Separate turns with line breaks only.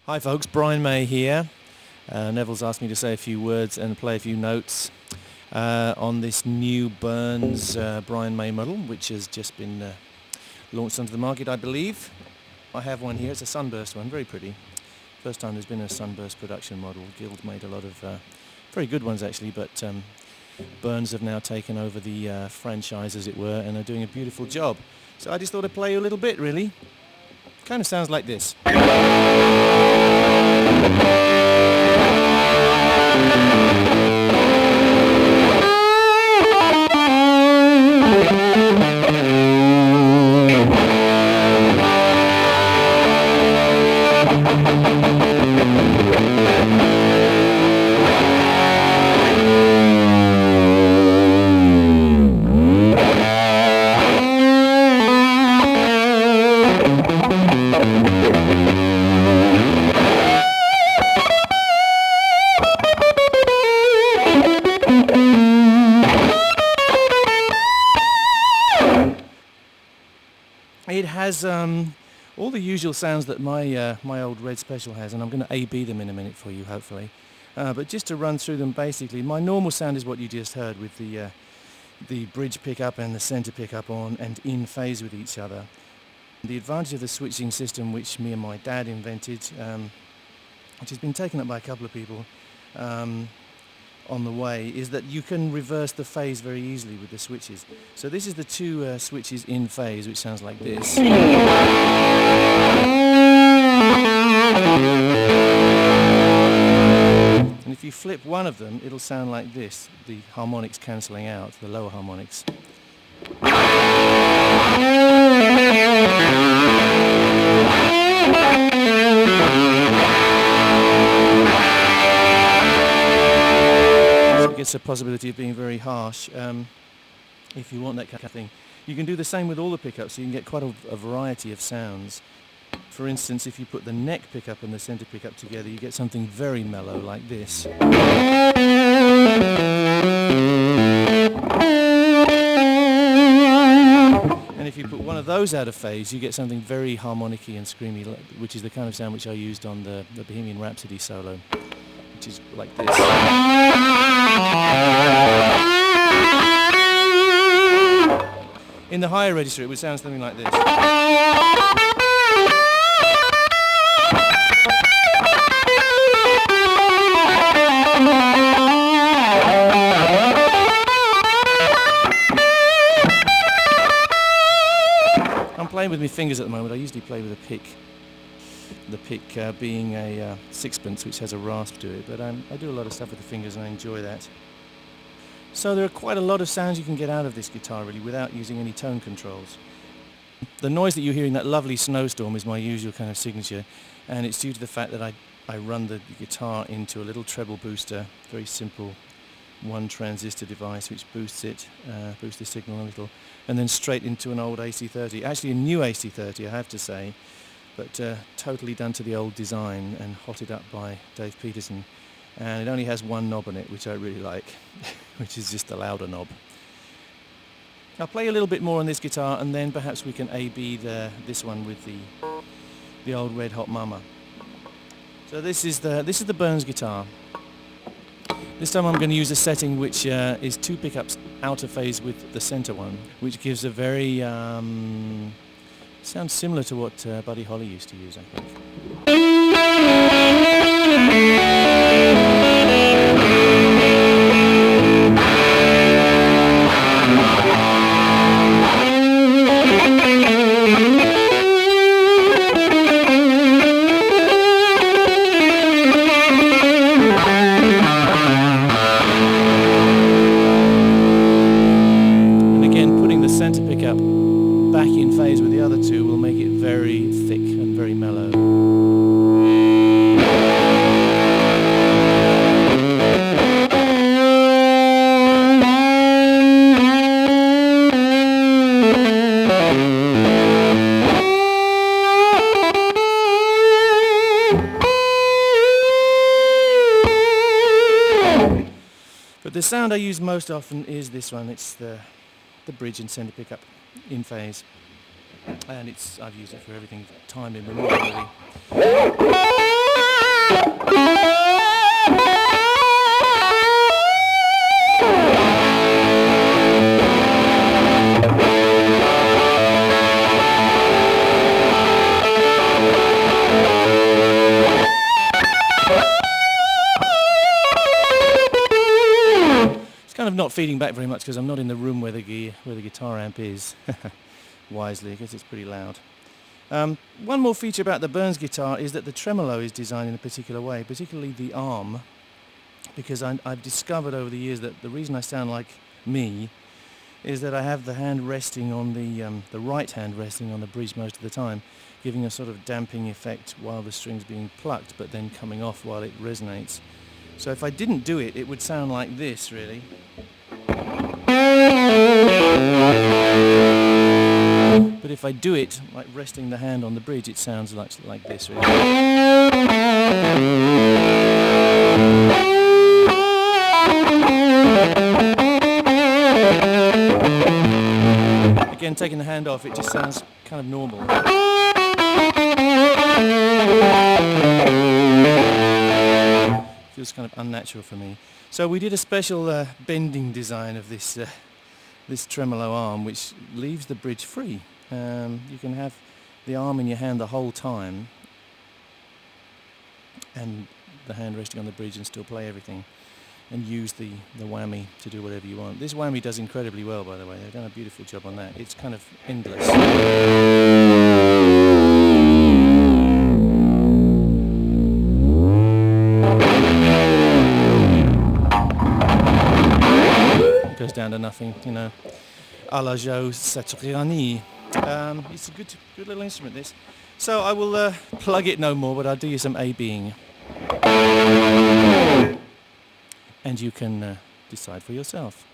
Hi folks, Brian May here. Neville's asked me to say a few words and play a few notes on this new Burns Brian May model, which has just been launched onto the market, I believe. I have one here. It's a sunburst one, very pretty. First time there's been a sunburst production model. Guild made a lot of very good ones actually, but Burns have now taken over the franchise, as it were, and are doing a beautiful job. So I just thought I'd play you a little bit, really. Kind of sounds like this. It has all the usual sounds that my old Red Special has, and I'm going to A-B them in a minute for you, hopefully. But just to run through them, basically, my normal sound is what you just heard, with the bridge pickup and the center pickup on and in phase with each other. The advantage of the switching system, which me and my dad invented, which has been taken up by a couple of people on the way, is that you can reverse the phase very easily with the switches. So this is the two switches in phase, which sounds like this. And if you flip one of them, it'll sound like this, the harmonics cancelling out, the lower harmonics. It's a possibility of being very harsh if you want that kind of thing. You can do the same with all the pickups, so you can get quite a variety of sounds. For instance, if you put the neck pickup and the center pickup together, you get something very mellow like this. And if you put one of those out of phase, you get something very harmonic-y and screamy, which is the kind of sound which I used on the Bohemian Rhapsody solo, which is like this. In the higher register, it would sound something like this. I'm playing with my fingers at the moment. I usually play with a pick. The pick being a sixpence, which has a rasp to it, but I do a lot of stuff with the fingers and I enjoy that. So there are quite a lot of sounds you can get out of this guitar, really, without using any tone controls. The noise that you're hearing, that lovely snowstorm, is my usual kind of signature, and it's due to the fact that I run the guitar into a little treble booster, very simple one transistor device which boosts the signal a little, and then straight into an old AC30, actually a new AC30 I have to say, but totally done to the old design and hotted up by Dave Peterson. And it only has one knob on it, which I really like, which is just the louder knob. I'll play a little bit more on this guitar, and then perhaps we can A-B this one with the old Red Hot Mama. So this is the Burns guitar. This time I'm going to use a setting which is two pickups out of phase with the center one, which gives a very sounds similar to what Buddy Holly used to use, I think. And again, putting the center pickup back in phase with the other two will make it very thick and very mellow. But the sound I use most often is this one. It's the bridge and center pickup in phase. And I've used it for everything, time immemorial, really. not feeding back very much because I'm not in the room where the guitar amp is, wisely, because it's pretty loud. One more feature about the Burns guitar is that the tremolo is designed in a particular way, particularly the arm, because I've discovered over the years that the reason I sound like me is that I have the hand resting on the right hand resting on the bridge most of the time, giving a sort of damping effect while the string's being plucked, but then coming off while it resonates. So if I didn't do it, it would sound like this, really. But if I do it, like resting the hand on the bridge, it sounds like this, really. Again, taking the hand off, it just sounds kind of normal. Feels kind of unnatural for me. So we did a special bending design of this this tremolo arm, which leaves the bridge free. You can have the arm in your hand the whole time and the hand resting on the bridge and still play everything, and use the whammy to do whatever you want. This whammy does incredibly well, by the way. They've done a beautiful job on that. It's kind of endless. It goes down to nothing, you know. A la Joe Satriani. It's a good little instrument, this. So I will plug it no more, but I'll do you some A-Bing. And you can decide for yourself.